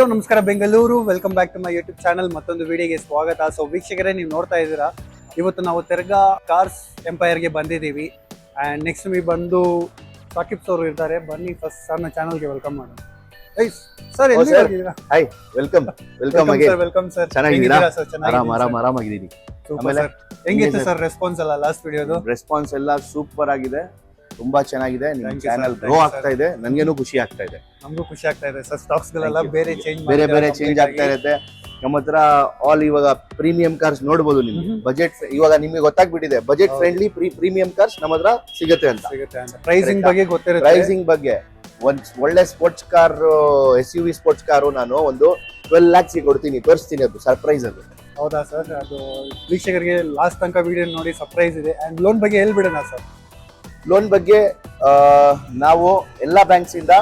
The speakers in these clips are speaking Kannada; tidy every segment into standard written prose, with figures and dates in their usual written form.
ಹಲೋ ನಮಸ್ಕಾರ Bengaluru, welcome back to my YouTube channel. ಮತ್ತೊಂದು ವಿಡಿಯೋಗೆ ಸ್ವಾಗತ. ಸೊ ವೀಕ್ಷಕರೇ, ನೀವು ನೋಡ್ತಾ ಇದ್ದೀರಾ, ಇವತ್ತು ನಾವು ತೆರ್ಗಾ ಕಾರ್ಸ್ ಎಂಪೈರ್ಗೆ ಬಂದಿದ್ದೀವಿ. ಆ್ಯಂಡ್ ನೆಕ್ಸ್ಟ್ ನಮಗೆ ಬಂದು ಸಾಕಿಬ್ ಸರ್ ಇರ್ತಾರೆ. ಬನ್ನಿ ಫಸ್ಟ್ ಸರ್ನ ಚಾನಲ್ಗೆ ವೆಲ್ಕಮ್ ಮಾಡೋಣ. Sir hi, welcome welcome sir. ಚೆನ್ನಾಗಿದ್ದೀರಾ ಸರ್? ಆರಾಮಾಗಿದ್ದೀನಿ. ಹೆಂಗಿತ್ತು ಸರ್ ರೆಸ್ಪಾನ್ಸ್ ಎಲ್ಲ ಲಾಸ್ಟ್ ವಿಡಿಯೋದು? ರೆಸ್ಪಾನ್ಸ್ ಎಲ್ಲ ಸೂಪರ್ ಆಗಿದೆ, ತುಂಬಾ ಚೆನ್ನಾಗಿದೆ. ನಿಮ್ಮ ಚಾನೆಲ್ ಗ್ರೋ ಆಗ್ತಾ ಇದೆ, ನನಗೇನು ಖುಷಿ ಆಗ್ತಾ ಇದೆ. ನಮಗೂ ಖುಷಿ ಆಗ್ತಾ ಇದೆ ಸರ್. ಸ್ಟಾಕ್ಸ್ ಗಳೆಲ್ಲ ಬೇರೆ ಚೇಂಜ್ ಆಗ್ತಾ ಇರುತ್ತೆ ನಮ್ಮ ಹತ್ರ. ಆಲ್ ಇವಾಗ ಪ್ರೀಮಿಯಂ ಕಾರ್ಸ್ ನೋಡಬಹುದು. ನಿಮ್ಗೆ ಬಜೆಟ್ ಇವಾಗ ನಿಮ್ಗೆ ಗೊತ್ತಾಗ್ಬಿಟ್ಟಿದೆ, ಬಜೆಟ್ ಫ್ರೆಂಡ್ಲಿ ಪ್ರೀಮಿಯಂ ಕಾರ್ಸ್ ನಮ್ಮ ಹತ್ರ ಸಿಗುತ್ತೆ ಅಂತ. ಪ್ರೈಸಿಂಗ್ ಬಗ್ಗೆ ಗೊತ್ತಿರುತ್ತೆ. ಪ್ರೈಸಿಂಗ್ ಬಗ್ಗೆ ಒಂದ್ ಒಳ್ಳೆ sports car, SUV sports car ನಾನು ಒಂದು 12 lakhs ಕೊಡ್ತೀನಿ, ತೋರಿಸ್ತೀನಿ. ಅದು ಸರ್ಪ್ರೈಸ್ ಅದು. ಹೌದಾ ಸರ್? ಅದು ವೀಕ್ಷಕರಿಗೆ ಲಾಸ್ಟ್ ತನಕ ವಿಡಿಯೋ ನೋಡಿ ಸರ್ಪ್ರೈಸ್ ಇದೆ. ಅಂಡ್ ಲೋನ್ ಬಗ್ಗೆ ಹೇಳ್ಬಿಡೋಣ ಸರ್. ಲೋನ್ ಬಗ್ಗೆ ನಾವು ಎಲ್ಲಾ ಬ್ಯಾಂಕ್ಸ್ ಇಂದ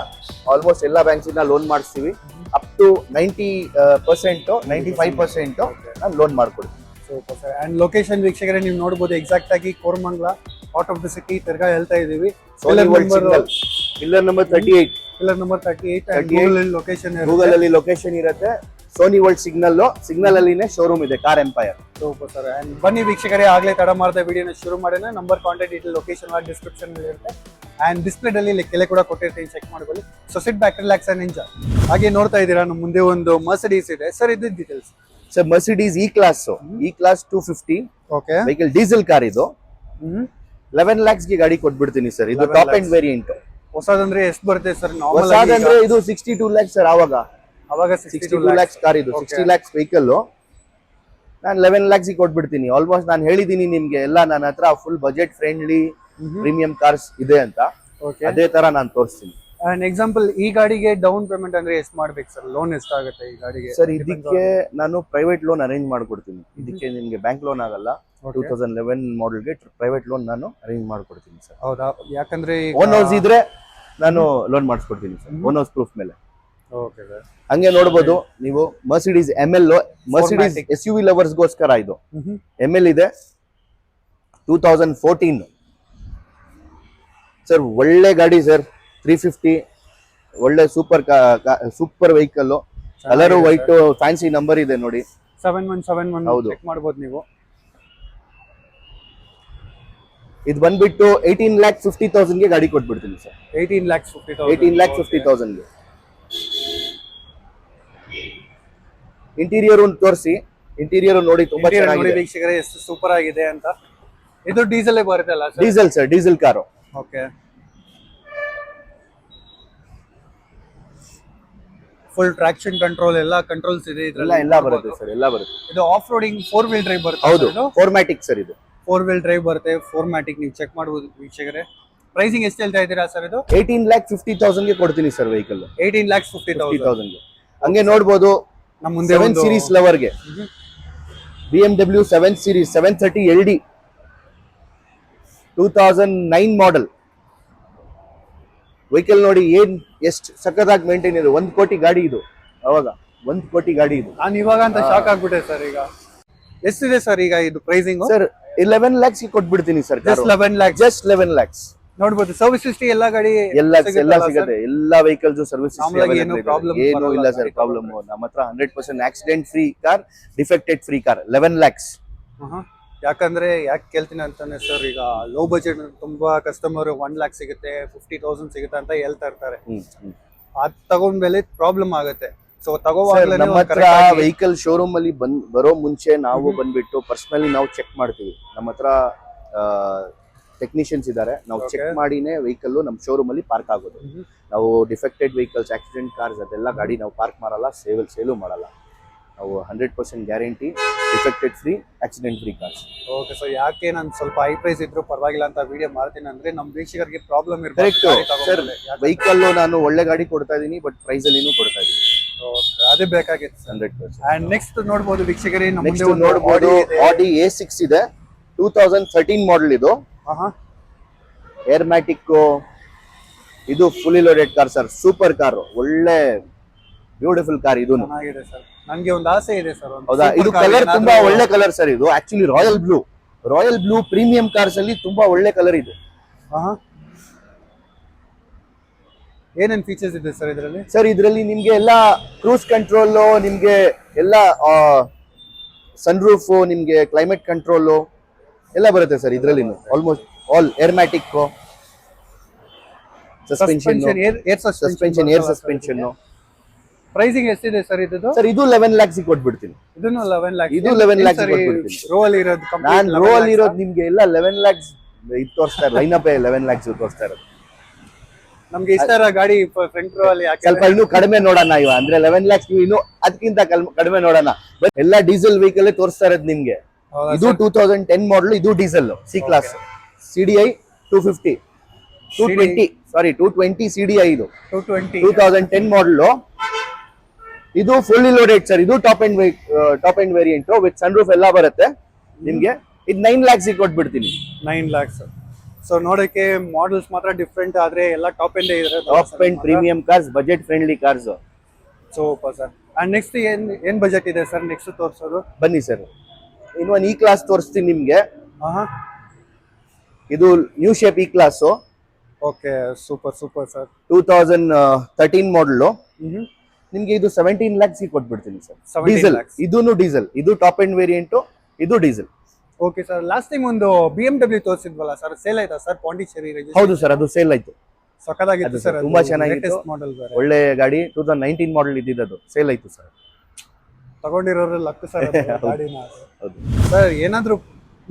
ಆಲ್ಮೋಸ್ಟ್ ಎಲ್ಲಾ ಬ್ಯಾಂಕ್ಸ್ ಇಂದ ಲೋನ್ ಮಾಡಿಸ್ತೀವಿ. ಅಪ್ ಟು 90%, 95% ನಾನು ಲೋನ್ ಮಾಡ್ಕೊಡ್ತೀನಿ. Super sir. ಅಂಡ್ ಲೊಕೇಶನ್ ವೀಕ್ಷಕರೇ ನೀವು ನೋಡಬಹುದು, ಎಕ್ಸಾಕ್ಟ್ ಆಗಿ Koramangala, out of the city, ತೆರ್ಗಾ ಹೇಳ್ತಾ ಇದೀವಿ. Pillar number 38. Pillar number 38 location, Google ಅಲ್ಲಿ ಲೊಕೇಶನ್ ಇರುತ್ತೆ. ಸೋನಿ ವರ್ಲ್ಡ್ ಸಿಗ್ನಲ್ ಅಲ್ಲಿನೇ ಶೋರೂಮ್ ಇದೆ, car empire. Super sir. And ಬನ್ನಿ ವೀಕ್ಷಕರೇ, ಆಗ್ಲೇ ತಡ ಮಾಡ್ತಾ ವಿಡಿಯೋನ ಶುರು ಮಾಡೋಣ. Number, contact detail, location description ಇರುತ್ತೆ. ಅಂಡ್ ಡಿಸ್ಪ್ಲೇ ಅಲ್ಲಿ ಕೆಲೆ ಕೂಡ ಕೊಟ್ಟಿರ್ತೀನಿ, ಚೆಕ್ ಮಾಡ್ಕೊಳ್ಳಿ. So sit back, relax and enjoy. ಹಾಗೆ ನೋಡ್ತಾ ಇದ್ದೀರಾ, ನಮ್ಮ ಮುಂದೆ ಒಂದು ಮರ್ಸಿಡೀಸ್ ಇದೆ ಸರ್. ಇದು details sir. Mercedes E class 250 okay vehicle, diesel car ಇದು. 11 lakhs ಗೆ ಗಾಡಿ ಕೊಟ್ಬಿಡ್ತೀನಿ ಸರ್. ಇದು ಟಾಪ್ ಎಂಡ್ ವೇರಿಯಂಟ್. ಹೊಸದಂದ್ರೆ ಎಷ್ಟು ಬರುತ್ತೆ ಸರ್? ಹೊಸದಂದ್ರೆ ಇದು 62 lakhs ಸರ್. ಅವಾಗ 62 lakhs ಕಾರ್ ಇದು. 60 lakhs ವೆಹಿಕಲ್ ನಾನು 11 lakhs ಕೊಟ್ಬಿಡ್ತೀನಿ. ಆಲ್ಮೋಸ್ಟ್ ನಾನು ಹೇಳಿದೀನಿ ನಿಮ್ಗೆ ಎಲ್ಲ, ನನ್ನ ಹತ್ರ full budget friendly premium cars ಇದೆ ಅಂತ. ಅದೇ ತರ ನಾನು ತೋರಿಸ್ತೀನಿ. ಅಂಡ್ ಎಕ್ಸಾಂಪಲ್, ಈ ಗಾಡಿಗೆ ಡೌನ್ ಪೇಮೆಂಟ್ ಅಂದ್ರೆ ಎಷ್ಟು ಮಾಡ್ಬೇಕು ಸರ್? ಲೋನ್ ಎಷ್ಟಾಗುತ್ತೆ ಈ ಗಾಡಿಗೆ ಸರ್? ಇದಕ್ಕೆ ನಾನು ಪ್ರೈವೇಟ್ ಲೋನ್ ಅರೇಂಜ್ ಮಾಡ್ಕೊಡ್ತೀನಿ. ಇದಕ್ಕೆ ನಿಮ್ಗೆ ಬ್ಯಾಂಕ್ ಲೋನ್ ಆಗಲ್ಲ. 2011 ಮಾಡೆಲ್ಗೆ ಪ್ರೈವೇಟ್ ಲೋನ್ ನಾನು ಅರೇಂಜ್ ಮಾಡ್ಕೊಡ್ತೀನಿ ಸರ್. ಹೌದಾ? ಯಾಕಂದ್ರೆ ಓನ್ ಹೌಸ್ ಇದ್ರೆ ನಾನು ಲೋನ್ ಮಾಡಿಸ್ಕೊಡ್ತೀನಿ ಸರ್, ಓನ್ ಹೌಸ್ ಪ್ರೂಫ್ ಮೇಲೆ. Okay sir. ಹಂಗೆ ನೋಡಬಹುದು ನೀವು, Mercedes ML, Mercedes SUV lovers ಗೋಸ್ಕರ ಇದು. ML ಇದೆ 2014 ಸರ್. ಒಳ್ಳೆ ಗಾಡಿ ಸರ್. 350 ಒಳ್ಳೆ super vehicle. Colour white, fancy number ಇದೆ ನೋಡಿ, 7171. ಚೆಕ್ ಮಾಡಬಹುದು ನೀವು. ಇದು ಬಂದ್ಬಿಟ್ಟು 18,50,000 ಗೆ ಗಾಡಿ ಕೊಟ್ಬಿಡ್ತೀನಿ ಸರ್. 18,50,000 ಗೆ. ಇಂಟೀರಿಯರ್ ತೋರಿಸಿ. ಇಂಟೀರಿಯರ್ ನೋಡಿ, ತುಂಬಾ ಚೆನ್ನಾಗಿದೆ ವೀಕ್ಷಕರೇ, ಎಷ್ಟು ಸೂಪರ್ ಆಗಿದೆ ಅಂತ. ಇದು ಡೀಸೆಲ್ ಬರುತ್ತೆ ಅಲ್ಲ sir? Diesel sir, diesel car. Okay. Full traction control, ಎಲ್ಲ ಕಂಟ್ರೋಲ್ಸ್ ಇದೆ ಇದರಲ್ಲಿ. ಎಲ್ಲ ಬರುತ್ತೆ ಸರ್, ಎಲ್ಲ ಬರುತ್ತೆ. ಇದು ಆಫ್ ರೋಡಿಂಗ್ 4 wheel drive ಬರುತ್ತೆ. ಹೌದು, 4matic ಸರ್. ಇದು 4 wheel drive ಬರುತ್ತೆ, 4matic. ನೀವು ಚೆಕ್ ಮಾಡಬಹುದು ವೀಕ್ಷಕರೇ. ಪ್ರೈಸಿಂಗ್ ಎಷ್ಟು ಹೇಳ್ತಾ ಇದ್ದೀರಾ ಸರ್? ಇದು 18,50,000 ಗೆ ಕೊಡ್ತೀನಿ ಸರ್ ವೆಹಿಕಲ್. 18,50,000 ಗೆ. ಹಂಗೆ ನೋಡಬಹುದು ನಮ್ಮ ಮುಂದೆ 7 ಸೀರೀಸ್ ಲವರ್ ಗೆ BMW 7 series 730 LD 2009 model vehicle ನೋಡಿ. ಎಷ್ಟು ಸಖತ್ತಾಗಿ ಮೇಂಟೈನ್ ಇದೆ. 1 ಕೋಟಿ ಗಾಡಿ ಇದು. ಅವಾಗ 1 ಕೋಟಿ ಗಾಡಿ ಇದು. ನಾನು ಇವಾಗ ಅಂತ ಶಾಕ್ ಆಗ್ಬಿಟ್ಟೆ ಸರ್. ಈಗ ಎಷ್ಟಿದೆ ಸರ್ ಈಗ ಇದು ಪ್ರೈಸಿಂಗ್? ಸರ್ 11 lakhs ಗೆ ಕೊಟ್ಬಿಡ್ತೀನಿ ಸರ್. Just 11 lakhs. Just 11 lakhs. ನೋಡಬಹುದು, ಸರ್ವಿಸ್ ಹಿಸ್ಟ್ರಿ ಎಲ್ಲ ಗಾಡಿ ಎಲ್ಲ ಸಿಗುತ್ತೆ. ಎಲ್ಲ ವೆಹಿಕಲ್ಸ್ ಸರ್ವಿಸ್ ಏನು ಪ್ರಾಬ್ಲಮ್ ಏನು ಇಲ್ಲ ಸರ್. ಪ್ರಾಬ್ಲಮ್ ನಮ್ಮ ಹತ್ರ 100% accident free car, defected free car. 11 lakhs. ಯಾಕಂದ್ರೆ ಯಾಕೆ ಕೇಳ್ತೀನಿ ಅಂತಾನೆ ಸರ್, ಈಗ ಲೋ ಬಜೆಟ್ ತುಂಬಾ ಕಸ್ಟಮರ್ 1 lakh ಸಿಗುತ್ತೆ, 50,000 ಸಿಗುತ್ತೆ ಅಂತ ಹೇಳ್ತಾ ಇರ್ತಾರೆ. ಅದ್ ತಗೊಂಡ್ಮೇಲೆ ಪ್ರಾಬ್ಲಮ್ ಆಗುತ್ತೆ. ಸೊ ತಗೋವಾಗಲೇ ನಮ್ಮ ಹತ್ರ ವೆಹಿಕಲ್ ಶೋರೂಮ್ ಅಲ್ಲಿ ಬರೋ ಮುಂಚೆ ನಾವು ಬಂದ್ಬಿಟ್ಟು ಪರ್ಸನಲಿ ನಾವು ಚೆಕ್ ಮಾಡ್ತೀವಿ. ನಮ್ಮ ಹತ್ರ ಟೆಕ್ನಿಷಿಯನ್ಸ್ ಇದ್ದಾರೆ. ನಾವು ಚೆಕ್ ಮಾಡಿನೇ ವೆಹಿಕಲ್ ನಮ್ಮ ಶೋರೂಮ್ ಅಲ್ಲಿ ಪಾರ್ಕ್ ಆಗೋದು. ನಾವು ಡಿಫೆಕ್ಟೆಡ್ ವೆಹಿಕಲ್ಸ್, ಆಕ್ಸಿಡೆಂಟ್ ಕಾರ್ಸ್ ಅದೆಲ್ಲ ಗಾಡಿ ನಾವು ಪಾರ್ಕ್ ಮಾಡಲ್ಲ, ಸೇಲು ಮಾಡಲ್ಲ. ನಾವು 100% guarantee, defected free, accident free cars. Okay sir. ಯಾಕೆ ನಾನು ಸ್ವಲ್ಪ ಹೈ ಪ್ರೈಸ್ ಇದ್ರು ಪರವಾಗಿಲ್ಲ ಅಂತ ವಿಡಿಯೋ ಮಾಡ್ತೀನಿ ಅಂದ್ರೆ ನಮ್ಮ ವೀಕ್ಷಕರಿಗೆ ಪ್ರಾಬ್ಲಮ್ ಕರೆಕ್ಟ್ ಸರ್. ವೆಹಿಕಲ್ ನಾನು ಒಳ್ಳೆ ಗಾಡಿ ಕೊಡ್ತಾ ಇದೀನಿ, ಬಟ್ ಪ್ರೈಸ್ ಅಲ್ಲಿನೂ ಕೊಡ್ತಾ ಇದೀನಿ. ಅದೇ ಬೇಕಾಗಿತ್ತು 100%. ಅಂಡ್ ನೆಕ್ಸ್ಟ್ ನೋಡಬಹುದು ವೀಕ್ಷಕರೇ, ನೋಡಬಹುದು Audi A6 ಇದೆ 2013 ಮಾಡೆಲ್. ಇದು ಏರ್ಮ್ಯಾಟಿಕ್. ಇದು fully loaded car sir. Super car, ಒಳ್ಳೆ ಬ್ಯೂಟಿಫುಲ್ ಕಾರ್. ಇದು ಚೆನ್ನಾಗಿದೆ ಸರ್. ನನಗೆ ಒಂದು ಆಸೆ ಇದೆ ಸರ್. ಹೌದಾ? ಇದು ಕಲರ್ ತುಂಬಾ ಒಳ್ಳೆ ಕಲರ್ ಸರ್. ಇದು actually royal blue premium cars ಅಲ್ಲಿ ತುಂಬಾ ಒಳ್ಳೆ ಕಲರ್ ಇದು. ಏನೇನ್ ಫೀಚರ್ಸ್ ಇದೆ ಸರ್ ಇದರಲ್ಲಿ? ಸರ್ ಇದರಲ್ಲಿ ನಿಮ್ಗೆ ಎಲ್ಲ ಕ್ರೂಸ್ ಕಂಟ್ರೋಲ್, ನಿಮ್ಗೆ ಎಲ್ಲ ಸನ್ರೂಫ್, ನಿಮ್ಗೆ ಕ್ಲೈಮೇಟ್ ಕಂಟ್ರೋಲ್ ಎಲ್ಲ ಬರುತ್ತೆ ಸರ್ ಇದರಲ್ಲಿ. Almost all airmatic, suspension, air suspension. Pricing ಎಷ್ಟಿದೆ ಸರ್ ಇದು? ಸರ್ ಇದು 11 lakhs ಕೊಟ್ಬಿಡ್ತೀನಿ. ಇದನ್ನು 11 lakhs. ಇದು 11 lakhs ಕೊಟ್ಬಿಡ್ತೀನಿ. ರೋ ಅಲ್ಲಿ ಇರೋದು ನಾನು ರೋ ಅಲ್ಲಿ ಇರೋದು ನಿಮ್ಗೆ ಎಲ್ಲ 11 lakhs ಇದು ತೋರಿಸ್ತಾ ಇರೋದು. ಲೈನ್ ಅಪ್ 11 lakhs ತೋರಿಸ್ತಾ ಇರೋದು. ನಮ್ಗೆ ಇಷ್ಟ ಇರೋ ಗಾಡಿ ಫ್ರಂಟ್ ರೋ ಅಲ್ಲಿ ಸ್ವಲ್ಪ ಇನ್ನೂ ಕಡಿಮೆ ನೋಡೋಣ ಇವ, ಅಂದ್ರೆ 11 lakhs ನೀವು ಇನ್ನೂ ಅದಕ್ಕಿಂತ ಕಡಿಮೆ ನೋಡೋಣ. ಬಟ್ ಎಲ್ಲ ಡೀಸೆಲ್ ವೆಹಿಕಲ್ ತೋರಿಸ್ತಾ ಇರೋದು ನಿಮ್ಗೆ. ಇದು 2010 ಮಾಡಲ್, ಇದು diesel C class, CDI 250 220 CDI ಇದು 220 2010 ಮಾಡಲ್. ಇದು ಫುಲ್ಲಿ ಲೋಡೆಡ್ ಸರ್. ಇದು top end variant with sunroof ಎಲ್ಲ ಬರುತ್ತೆ ನಿಮ್ಗೆ. ಇದು 9 lakhs ಕೊಟ್ಬಿಡ್ತೀನಿ. 9 lakhs. ಸೊ ನೋಡಕ್ಕೆ ಮಾಡೆಲ್ಸ್ ಮಾತ್ರ ಡಿಫ್ರೆಂಟ್, ಆದ್ರೆ ಎಲ್ಲ ಟಾಪ್ ಎಂಡ್ ಇದೆ. Top end premium cars, budget friendly cars. Super sir. And next ಏನ್ ಬಜೆಟ್ ಇದೆ ಸರ್ ನೆಕ್ಸ್ಟ್ ತೋರಿಸೋದು? ಬನ್ನಿ ಸರ್, ಇನ್ನು ಒಂದು ಇ ಕ್ಲಾಸ್ ತೋರಿಸ್ತೀನಿ ನಿಮ್ಗೆ. ಆಹಾ, ಇದು new shape E class. Okay, super sir. 2013 ಮಾಡಲ್. ಹ್ಮ್, ನಿಮ್ಗೆ ಇದು 17 lakhs ಕೊಟ್ಬಿಡ್ತೀನಿ ಸರ್. 17 diesel, lakhs. ಇದೂನು ಡೀಸೆಲ್, ಇದು ಟಾಪ್ ಎಂಡ್ ವೇರಿಯಂಟ್, ಇದು diesel. Okay sir. Last time ಒಂದು BMW ತೋರಿಸಿದ್ವಲ್ಲ ಸರ್, ಸೇಲ್ ಆಯ್ತಾ ಸರ್? ಪಾಂಡಿಚೇರಿ ಹೌದು ಸರ್, ಅದು ಸೇಲ್ ಆಯ್ತು. ಸಕ್ಕದಾಗಿತ್ತು ಸರ್, ತುಂಬಾ ಚೆನ್ನಾಗಿತ್ತು. ಮಾಡೆಲ್ ಬೇರೆ, ಒಳ್ಳೆ ಗಾಡಿ. 2019 ಮಾಡಲ್ ಇದ್ದಿದ್ದು, ಸೇಲ್ ಆಯ್ತು ಸರ್. ತಗೊಂಡಿರೋರು ಲಕ್ ಸರ್ ಗಾಡಿನ. ಹೌದು ಸರ್, ಏನಾದ್ರು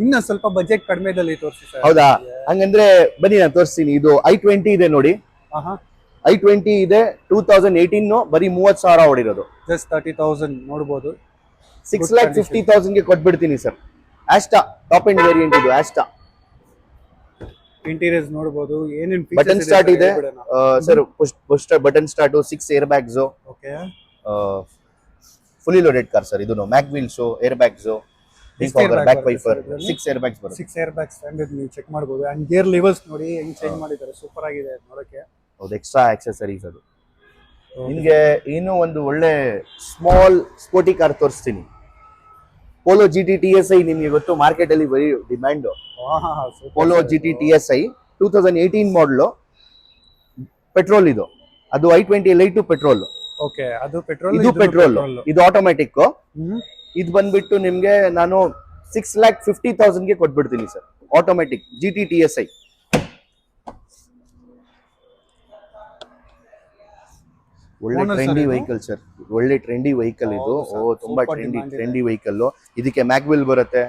ಇನ್ನ ಸ್ವಲ್ಪ ಬಜೆಟ್ ಕಡಿಮೆದಲ್ಲಿ ತೋರಿಸಿ ಸರ್. ಹೌದಾ? ಹಂಗಂದ್ರೆ ಬನ್ನಿ ನಾನು ತೋರಿಸ್ತೀನಿ. ಇದು i20 ಇದೆ ನೋಡಿ. ಆಹಾ, i20 ಇದೆ 2018, ಬರೀ 30,000 ಹೊಡಿರೋದು. ಜಸ್ಟ್ 30,000 ನೋಡಬಹುದು. 6,50,000 ಕೊಟ್ಬಿಡ್ತೀನಿ ಸರ್. ಆಸ್ಟಾ ಟಾಪ್ ಎಂಡ್ ವೇರಿಯಂಟ್ ಇದು ಆಸ್ಟಾ. ಇಂಟೀರಿಯರ್ಸ್ ನೋಡಬಹುದು, ಏನೇನ್ ಬಟನ್ ಸ್ಟಾರ್ಟ್ ಇದೆ sir. Push button start, 6 air bags. Okay, fully loaded car sir. ಇದು mag wheels, air bags, back wiper, 6 air bags ಬರುತ್ತೆ. 6 ಏರ್ ಬ್ಯಾಗ್ಸ್ ಸ್ಟ್ಯಾಂಡರ್ಡ್ ನೀವು ಚೆಕ್ ಮಾಡಬಹುದು. ಅಂಡ್ ಗೇರ್ ಲಿವರ್ಸ್ ನೋಡಿ ಹೆಂಗ್ ಚೇಂಜ್ ಮಾಡಿದ್ದಾರೆ, ಸೂಪರ್ ಆಗಿದೆ ನೋಡಕ್ಕೆ. ಹೌದು, ಎಕ್ಸ್ಟ್ರಾ ಆಕ್ಸೆಸರೀಸ್ ಅದು. ನಿಮ್ಗೆ ಇನ್ನೂ ಒಂದು ಒಳ್ಳೆ ಸ್ಮಾಲ್ ಸ್ಪೋರ್ಟಿ ಕಾರ್ ತೋರಿಸ್ತೀನಿ. ಪೋಲೋ GT TSI ನಿಮ್ಗೆ ಗೊತ್ತು, ಮಾರ್ಕೆಟ್ ಅಲ್ಲಿ ಬರೀ ಡಿಮ್ಯಾಂಡ್. ಪೋಲೋ GT TSI 2018 ಮಾಡಲ್, ಪೆಟ್ರೋಲ್ ಇದು. ಅದು i20 ಲೈಟ್ ಪೆಟ್ರೋಲ್. ಓಕೆ, ಅದು ಪೆಟ್ರೋಲ್, ಇದು ಪೆಟ್ರೋಲ್, ಇದು ಆಟೋಮ್ಯಾಟಿಕ್. ಇದು ಬಂದ್ಬಿಟ್ಟು ನಿಮ್ಗೆ ನಾನು 6,50,000 ಕೊಟ್ಬಿಡ್ತೀನಿ ಸರ್. Automatic GT TSI. ಒಳ್ಳೆ ಟ್ರೆಂಡಿ ವೆಹಿಕಲ್ ಸರ್, ಒಳ್ಳೆ ಟ್ರೆಂಡಿ ವೆಹಿಕಲ್ ಇದು. ತುಂಬಾ ಟ್ರೆಂಡಿ ವೆಹಿಕಲ್. ಇದಕ್ಕೆ ಮ್ಯಾಗ್ವಿಲ್ ಬರುತ್ತೆ,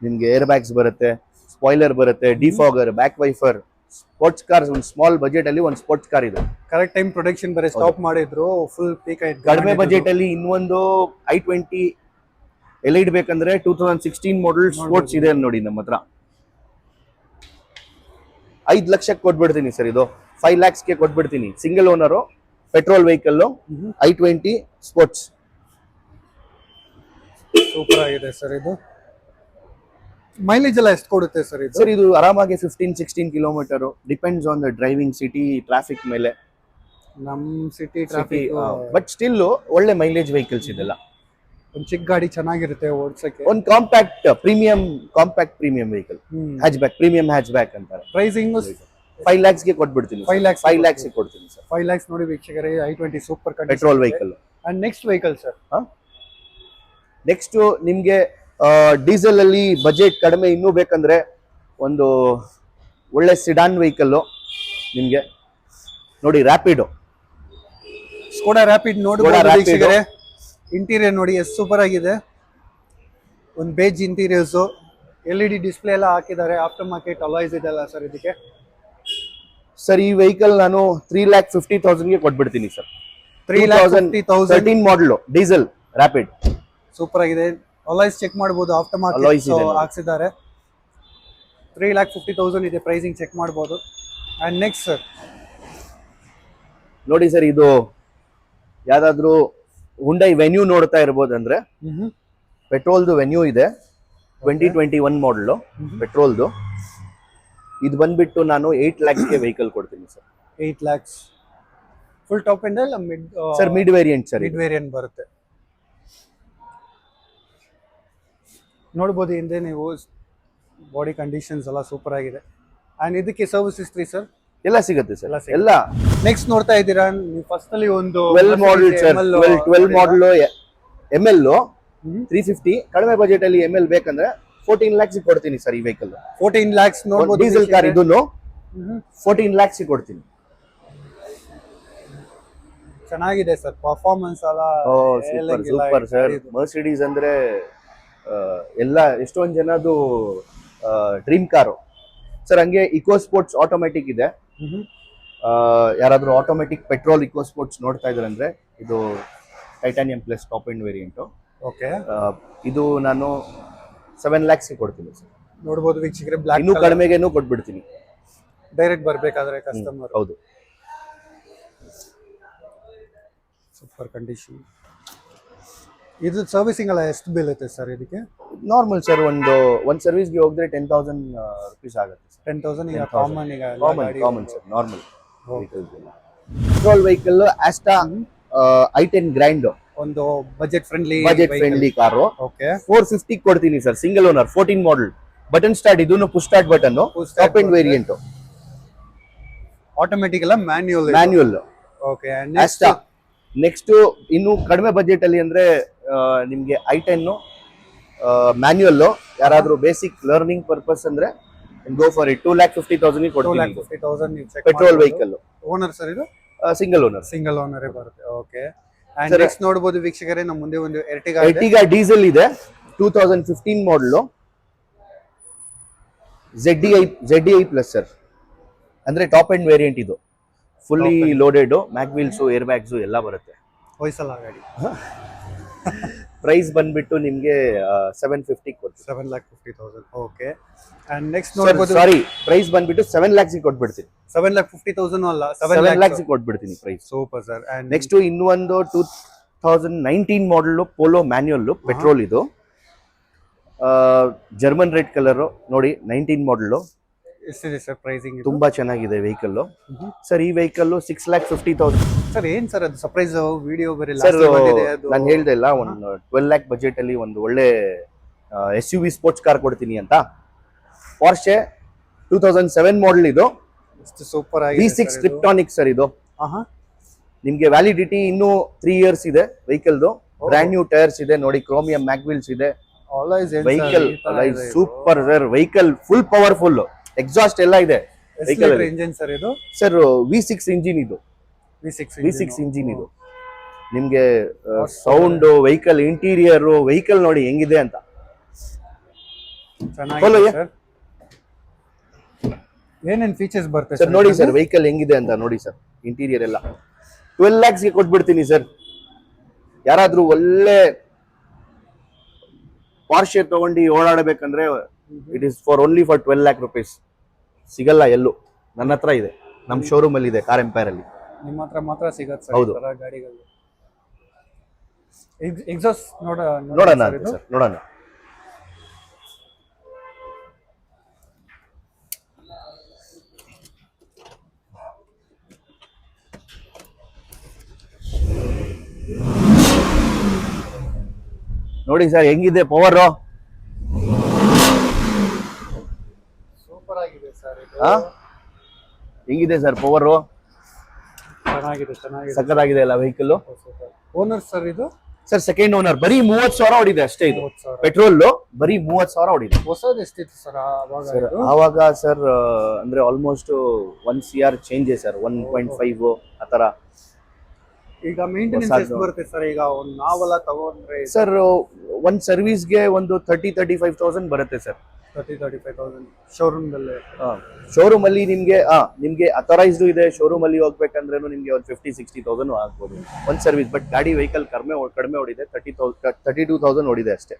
ನಿಮ್ಗೆ ಏರ್ ಬ್ಯಾಗ್ಸ್ ಬರುತ್ತೆ, ಸ್ಪಾಯ್ಲರ್ ಬರುತ್ತೆ, defogger, back wiper. Sports car, ಒಂದು ಸ್ಮಾಲ್ ಬಜೆಟ್ ಅಲ್ಲಿ ಒಂದು ಸ್ಪೋರ್ಟ್ಸ್ ಕಾರ್ ಇದೆ. ಕರೆಕ್ಟ್ ಟೈಮ್ ಪ್ರೊಡಕ್ಷನ್ ಬೇರೆ ಸ್ಟಾಪ್ ಮಾಡಿದ್ರು, ಫುಲ್ ಪೀಕ್ ಆಯ್ತು. ಕಡಿಮೆ ಬಜೆಟ್ ಅಲ್ಲಿ ಇನ್ನೊಂದು i20 ಎಲೈಟ್ ಬೇಕಂದ್ರೆ 2016 ಮಾಡಲ್ ಸ್ಪೋರ್ಟ್ಸ್ ಇದೆ ನೋಡಿ ನಮ್ಮ ಹತ್ರ. 5 ಲಕ್ಷ ಕೊಟ್ಬಿಡ್ತೀನಿ ಸರ್. ಇದು 5 lakhs ಕೊಟ್ಬಿಡ್ತೀನಿ. Single owner, petrol vehicle, i20 sports. Super ಆಗಿದೆ ಸರ್. ಇದು ಮೈಲೇಜ್ ಎಲ್ಲ ಎಷ್ಟು ಕೊಡುತ್ತೆ ಸರ್ ಇದು? ಸರ್ ಇದು ಆರಾಮಾಗಿ 15-16 kilometre, depends on the driving, city traffic ಮೇಲೆ. ನಮ್ ಸಿಟಿ ಟ್ರಾಫಿಕ್, ಬಟ್ ಸ್ಟಿಲ್ ಒಳ್ಳೆ ಮೈಲೇಜ್ ವೆಹಿಕಲ್ಸ್ ಇದೆಲ್ಲ. ಒಂದು ಚಿಕ್ಕ ಗಾಡಿ ಚೆನ್ನಾಗಿರುತ್ತೆ ಓಡಿಸಕ್ಕೆ. ಒಂದು compact premium vehicle, hatchback, premium hatchback ಅಂತಾರೆ. ಪ್ರೈಸಿಂಗ್ 5 lakhs ಕೊಟ್ಬಿಡ್ತೀನಿ. 5 lakhs ಕೊಡ್ತೀನಿ ಸರ್. 5 lakhs ನೋಡಿ ವೀಕ್ಷಕರೇ, i20 super condition petrol vehicle. And next vehicle sir? Next ನಿಮ್ಗೆ ಡೀಸೆಲ್ ಅಲ್ಲಿ ಬಜೆಟ್ ಕಡಿಮೆ ಇನ್ನೂ ಬೇಕಂದ್ರೆ ಒಂದು ಒಳ್ಳೆ ಸಿಡಾನ್ ವೆಹಿಕಲ್ ನಿಮ್ಗೆ ನೋಡಿ. ರ್ಯಾಪಿಡ್, ಸ್ಕೋಡಾ ರ್ಯಾಪಿಡ್ ನೋಡಬಹುದು ವೀಕ್ಷಕರೇ. ಇಂಟೀರಿಯರ್ ನೋಡಿ ಎಷ್ಟು ಸೂಪರ್ ಆಗಿದೆ. ಒಂದು ಬೇಜ್ ಇಂಟೀರಿಯರ್ಸ್, LED ಡಿಸ್ಪ್ಲೇ ಎಲ್ಲ ಹಾಕಿದ್ದಾರೆ. ಆಫ್ಟರ್ ಮಾರ್ಕೆಟ್ ಅಲಾಯ್ಸ್ ಇದೆಲ್ಲ ಸರ್ ಇದಕ್ಕೆ. ಸರ್ ಈ ವೆಹಿಕಲ್ ನಾನು 3,50,000 ಕೊಟ್ಬಿಡ್ತೀನಿ sir. 3,50,000 13 model diesel Rapid. Super ಆಗಿದೆ. ಅಲಾಯ್ಸ್ ಚೆಕ್ ಮಾಡಬಹುದು, ಆಫ್ಟರ್ ಮಾರ್ಕೆಟ್ ಹಾಕ್ಸಿದ್ದಾರೆ. 3,50,000 ಇದೆ ಪ್ರೈಸಿಂಗ್, ಚೆಕ್ ಮಾಡಬಹುದು. ಅಂಡ್ ನೆಕ್ಸ್ಟ್ ಸರ್ ನೋಡಿ ಸರ್, ಇದು ಯಾವ್ದಾದ್ರು ಹುಂಡೈ ವೆನ್ಯೂ ನೋಡ್ತಾ ಇರ್ಬೋದು ಅಂದ್ರೆ, ಪೆಟ್ರೋಲ್ದು ವೆನ್ಯೂ ಇದೆ. 2021 ಮಾಡಲ್ ಪೆಟ್ರೋಲ್ದು. ಇದು ಬಂದ್ಬಿಟ್ಟು ನಾನು 8 lakhs ವೆಹಿಕಲ್ ಕೊಡ್ತೀನಿ sir. 8 lakhs full top end ಅಲ್ಲ mid sir? Mid variant sir. Mid variant ಬರುತ್ತೆ. ನೋಡ್ಬೋದು ಹಿಂದೆ ನೀವು, ಬಾಡಿ ಕಂಡೀಷನ್ಸ್ ಎಲ್ಲ ಸೂಪರ್ ಆಗಿದೆ. ಅಂಡ್ ಇದಕ್ಕೆ ಸರ್ವಿಸ್ ಹಿಸ್ಟ್ರಿ ಸರ್ ಎಲ್ಲ ಸಿಗುತ್ತೆ ಸರ್. ಎಲ್ಲ ನೆಕ್ಸ್ಟ್ ನೋಡ್ತಾ ಇದ್ದೀರಾ ನೀವು ಫಸ್ಟ್ ಅಲ್ಲಿ ಒಂದು 12 ಮಾಡಲ್ ಸರ್, ML 12 ಮಾಡಲ್ ML ಹ್ಮ್. 350. ಕಡಿಮೆ ಬಜೆಟ್ ಅಲ್ಲಿ ML ಬೇಕಂದ್ರೆ 14 lakhs ಕೊಡ್ತೀನಿ ಸರ್ ಈ ವೆಹಿಕಲ್. 14 lakhs ನೋಡ್ಬೋದು. ಡೀಸೆಲ್ ಕಾರ್ ಇದನ್ನು ಹ್ಮ್. 14 lakhs ಕೊಡ್ತೀನಿ. ಚೆನ್ನಾಗಿದೆ ಸರ್, ಪರ್ಫಾರ್ಮೆನ್ಸ್ ಎಲ್ಲ ಸೂಪರ್ ಸೂಪರ್ ಸರ್. ಮರ್ಸಿಡೀಸ್ ಅಂದ್ರೆ ಎಲ್ಲ ಎಷ್ಟೊಂದು ಜನದು ಡ್ರೀಮ್ ಕಾರು ಸರ್. ಹಂಗೆ ಇಕೋ ಸ್ಪೋರ್ಟ್ಸ್ ಆಟೋಮೆಟಿಕ್ ಇದೆ. ಯಾರಾದ್ರೂ ಆಟೋಮೆಟಿಕ್ ಪೆಟ್ರೋಲ್ ಇಕೋ ಸ್ಪೋರ್ಟ್ಸ್ ನೋಡ್ತಾ ಇದ್ದಾರೆ ಅಂದ್ರೆ ಇದು titanium plus top end variant. Okay, ಇದು ನಾನು 7 lakhs ಕೊಡ್ತೀನಿ ಸರ್. ನೋಡ್ಬೋದು ವೀಕ್ಷಕರೇ, ಬ್ಲಾಕ್ ಇನ್ನೂ ಕಡಿಮೆಗೇನು ಕೊಟ್ಬಿಡ್ತೀನಿ. ಡೈರೆಕ್ಟ್ ಬರ್ಬೇಕಾದ್ರೆ ಕಸ್ಟಮರ್. ಹೌದು, ಸೂಪರ್ ಕಂಡೀಷನ್. ಇದು ಸರ್ವಿಸಿಂಗ್ ಎಲ್ಲ ಎಷ್ಟು ಬೀಳುತ್ತೆ ಸರ್ ಇದಕ್ಕೆ? ನಾರ್ಮಲ್ ಸರ್, ಒಂದು ಸರ್ವಿಸ್ಗೆ ಹೋಗಿದ್ರೆ 10,000 rupees ಆಗುತ್ತೆ. 10,000 ಈಗ ಕಾಮನ್, ಈಗ common sir, normal petrol vehicle. Asta i10 grand, ಒಂದು ಬಜೆಟ್ ಫ್ರೆಂಡ್ಲಿ ಕಾರು. ಓಕೆ, 450 ಕೊಡ್ತೀನಿ ಸರ್. ಸಿಂಗಲ್ ಓನರ್, 14 ಮಾಡಲ್, ಬಟನ್ ಸ್ಟಾರ್ಟ್. ಇದನ್ನು push start button, top end variant. Automatic ಅಲ್ಲ ಮ್ಯಾನ್ಯುಯಲ್. Okay, Asta. ನೆಕ್ಸ್ಟ್ ಇನ್ನು ಕಡಿಮೆ ಬಜೆಟ್ ಅಲ್ಲಿ ಅಂದ್ರೆ ನಿಮ್ಗೆ i10 ಮ್ಯಾನ್ಯುಯಲ್. ಯಾರಾದ್ರೂ ಬೇಸಿಕ್ ಲರ್ನಿಂಗ್ ಪರ್ಪಸ್ ಅಂದ್ರೆ ಗೋ ಫಾರ್ ಇಟ್. 2,50,000 ಕೊಡ್ತೀನಿ. 2,50,000 ಪೆಟ್ರೋಲ್ ವೆಹಿಕಲ್. ಓನರ್ ಸರ್ ಇದು? Single owner. ಸಿಂಗಲ್ ಓನರ್ ಬರುತ್ತೆ. ಓಕೆ, ಅಂಡ್ ನೆಕ್ಸ್ಟ್ ನೋಡಬಹುದು ವೀಕ್ಷಕರೇ, ನಮ್ಮ ಮುಂದೆ ಒಂದು ಎರ್ಟಿಗಾ ಡೀಸೆಲ್ ಇದೆ, 2015 ಮಾಡಲ್. ZDI ಪ್ಲಸ್ ಸರ್, ಅಂದ್ರೆ ಟಾಪ್ ಎಂಡ್ ವೇರಿಯಂಟ್. ಇದು fully loaded, mag wheels, air bags ಎಲ್ಲ ಬರುತ್ತೆ. ಹೊಯ್ಸಲ ಗಾಡಿ. ಪ್ರೈಸ್ ಬಂದ್ಬಿಟ್ಟು ನಿಮ್ಗೆ 750 ಕೊಡ್ತೀನಿ. 7,50,000. ಓಕೆ, ಅಂಡ್ ನೆಕ್ಸ್ಟ್ ನೋಡಬಹುದು. ಸಾರಿ, ಪ್ರೈಸ್ ಬಂದ್ಬಿಟ್ಟು 7 lakhs ಕೊಟ್ಬಿಡ್ತೀನಿ. 7,50,000 ಅಲ್ಲ, 7 lakhs ಕೊಟ್ಬಿಡ್ತೀನಿ price. Super sir. And next ಇನ್ನೊಂದು 2019 ಮಾಡಲ್ ಪೋಲೋ ಮ್ಯಾನ್ಯುಯಲ್ ಪೆಟ್ರೋಲ್. ಇದು ಜರ್ಮನ್ ರೆಡ್ ಕಲರ್ ನೋಡಿ, 19 ಮಾಡಲ್. ಎಷ್ಟಿದೆ ಸರ್ ಪ್ರೈಸಿಂಗ್? ತುಂಬಾ ಚೆನ್ನಾಗಿದೆ ವೆಹಿಕಲ್ ಸರ್. ಈ ವೆಹಿಕಲ್ 6,50,000. ಸರ್ ಏನ್ ಸರ್ ಅದು ಸರ್ಪ್ರೈಸ್ ವಿಡಿಯೋ ಬೇರೆ ಸರ್ ನಾನು ಹೇಳ್ದೆ ಇಲ್ಲ, ಒಂದು 12 lakh ಬಜೆಟ್ ಅಲ್ಲಿ ಒಂದು ಒಳ್ಳೆ SUV ಸ್ಪೋರ್ಟ್ಸ್ ಕಾರ್ ಕೊಡ್ತೀನಿ ಅಂತ. Porsche 2007 ಮಾಡಲ್. ಇದು ಎಷ್ಟು ಸೂಪರ್ ಆಗಿದೆ. V6 ಟ್ರಿಪ್ಟಾನಿಕ್ sir. ಇದು ಆಹಾ, ನಿಮ್ಗೆ ವ್ಯಾಲಿಡಿಟಿ ಇನ್ನೂ 3 years ಇದೆ ವೆಹಿಕಲ್ದು. ಬ್ರ್ಯಾಂಡ್ ನ್ಯೂ ಟೈರ್ಸ್ ಇದೆ ನೋಡಿ, ಕ್ರೋಮಿಯಂ ಮ್ಯಾಗ್ ವೀಲ್ಸ್ ಇದೆ. Vehicle super sir. Vehicle full powerful, exhaust ಎಲ್ಲ ಇದೆ ವೆಹಿಕಲ್. ಇಂಜಿನ್ ಸರ್ ಇದು? Sir V6 engine. ಇದು V6 ಇಂಜಿನ್. ಇದು ನಿಮ್ಗೆ ಸೌಂಡ್, ವೆಹಿಕಲ್ ಇಂಟೀರಿಯರ್, ವೆಹಿಕಲ್ ನೋಡಿ ಹೆಂಗಿದೆ ಅಂತ. ಚೆನ್ನಾಗಿದೆ ಸರ್. ಏನೇನ್ ಫೀಚರ್ಸ್ ಬರುತ್ತೆ ಸರ್ ನೋಡಿ ಸರ್, ವೆಹಿಕಲ್ ಹೆಂಗಿದೆ ಅಂತ ನೋಡಿ ಸರ್. ಇಂಟೀರಿಯರ್ ಎಲ್ಲ 12 lakhs ಕೊಟ್ಬಿಡ್ತೀನಿ ಸರ್. ಯಾರಾದ್ರೂ ಒಳ್ಳೆ ಪಾರ್ಷೆ ತಗೊಂಡು ಓಡಾಡಬೇಕಂದ್ರೆ it is only for 12 lakh rupees. ಸಿಗಲ್ಲ ಎಲ್ಲೂ. ನನ್ನ ಹತ್ರ ಇದೆ, ನಮ್ಮ ಶೋರೂಮ್ ಅಲ್ಲಿ ಇದೆ, ಕಾರ್ ಎಂಪೈರ್ ಅಲ್ಲಿ. ನಿಮ್ಮ ಹತ್ರ ಮಾತ್ರ ಸಿಗತ್ತೆ ಸರ್ ಹೌದು. ಈ ತರ ಗಾಡಿಗಳು. ಎಕ್ಸಾಸ್ಟ್ ನೋಡೋಣ ಸರ್, ನೋಡೋಣ. ನೋಡಿ ಸರ್ ಹೆಂಗಿದೆ ಪವರ್. ಸೂಪರ್ ಆಗಿದೆ ಸರ್ ಇದು. ಹೆಂಗಿದೆ ಸರ್ ಪವರ್? ಚೆನ್ನಾಗಿದೆ, ಸಕ್ಕತ್ತಾಗಿದೆ ಅಲ್ಲ ವೆಹಿಕಲ್. ಓನರ್ ಸರ್ ಇದು? Sir second owner. ಬರೀ 30,000 ಹೊಡಿದೆ ಅಷ್ಟೇ. ಇದು 30,000 ಪೆಟ್ರೋಲ್ ಬರೀ 30,000 ಹೊಡಿದೆ. ಹೊಸದು ಎಷ್ಟಿತ್ತು ಸರ್ ಆವಾಗ? ಸರ್ ಅಂದ್ರೆ ಆಲ್ಮೋಸ್ಟ್ 1 CR ಚೇಂಜ್ ಸರ್, 1.5 ಆತರ. ಈಗ ಮೇಂಟೆನೆನ್ಸ್ ಎಷ್ಟು ಬರುತ್ತೆ ಸರ್? ಈಗ ಒಂದು ನಾವೆಲ್ಲ ತಗೊಂಡ್ರೆ ಸರ್ ಒಂದ್ ಸರ್ವಿಸ್ಗೆ ಒಂದು 30,000-35,000 ಬರುತ್ತೆ ಸರ್. 30,000-35,000 ಶೋರೂಮ್ ದಲ್ಲಿ. ಶೋರೂಮ್ ಅಲ್ಲಿ ನಿಮ್ಗೆ ಅಥರೈಸ್ಡ್ ಇದೆ. ಶೋರೂಮ್ ಅಲ್ಲಿ ಹೋಗ್ಬೇಕಂದ್ರೆ ನಿಮ್ಗೆ ಒಂದು 50,000-60,000 ಆಗ್ಬೋದು ಒಂದ್ ಸರ್ವಿಸ್. ಬಟ್ ಗಾಡಿ ವೆಹಿಕಲ್ ಕಡಿಮೆ ಹೊಡಿದೆ, 32,000 ಹೊಡಿದೆ ಅಷ್ಟೇ.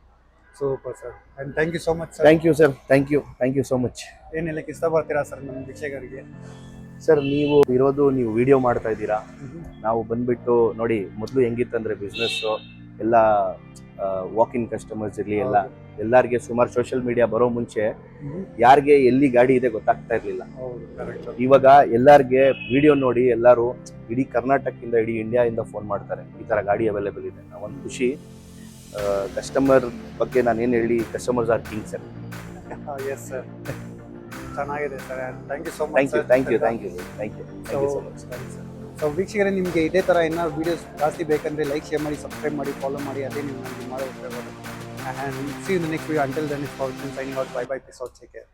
Super sir, and thank you so much sir. Thank you sir, thank you so much. ಏನ್ ಹೇಳಕ್ಕೆ ಇಷ್ಟಪಡ್ತೀರಾ ಸರ್ ನಮ್ಮ ವೀಕ್ಷಕರಿಗೆ? ಸರ್ ನೀವು ವಿಡಿಯೋ ಮಾಡ್ತಾ ಇದ್ದೀರಾ. ನಾವು ಬಂದ್ಬಿಟ್ಟು ನೋಡಿ, ಮೊದಲು ಹೆಂಗಿತ್ತಂದ್ರೆ ಬಿಸ್ನೆಸ್ ಎಲ್ಲ ವಾಕ್ ಇನ್ ಕಸ್ಟಮರ್ಸ್ ಇರಲಿ, ಎಲ್ಲರಿಗೆ ಸುಮಾರು ಸೋಷಿಯಲ್ ಮೀಡಿಯಾ ಬರೋ ಮುಂಚೆ ಯಾರಿಗೆ ಎಲ್ಲಿ ಗಾಡಿ ಇದೆ ಗೊತ್ತಾಗ್ತಾ ಇರ್ಲಿಲ್ಲ. ಇವಾಗ ಎಲ್ಲಾರ್ಗೆ ವಿಡಿಯೋ ನೋಡಿ ಎಲ್ಲರೂ ಇಡೀ ಕರ್ನಾಟಕದಿಂದ, ಇಡೀ ಇಂಡಿಯಾದಿಂದ ಫೋನ್ ಮಾಡ್ತಾರೆ, ಈ ತರ ಗಾಡಿ ಅವೈಲೇಬಲ್ ಇದೆ. ಒಂದು ಖುಷಿ. ಕಸ್ಟಮರ್ ಬಗ್ಗೆ ನಾನು ಏನು ಹೇಳಿ, customers are king sir. Yes sir, ಚೆನ್ನಾಗಿದೆ sir. Thank you so much. Thank you so much. So ವೀಕ್ಷಕರೇ, ನಿಮಗೆ ಇದೇ ಥರ ಏನಾದ್ರು ವೀಡಿಯೋಸ್ ಜಾಸ್ತಿ ಬೇಕಂದ್ರೆ ಲೈಕ್, ಶೇರ್ ಮಾಡಿ, ಸಬ್ಸ್ಕ್ರೈಬ್ ಮಾಡಿ, ಫಾಲೋ ಮಾಡಿ. ಅದೇ ನೀವು ನನಗೆ ಮಾಡೋ ಉಪಯೋಗ. And see in the next video. Until then it's for signing out. Bye bye. Peace out. Take care.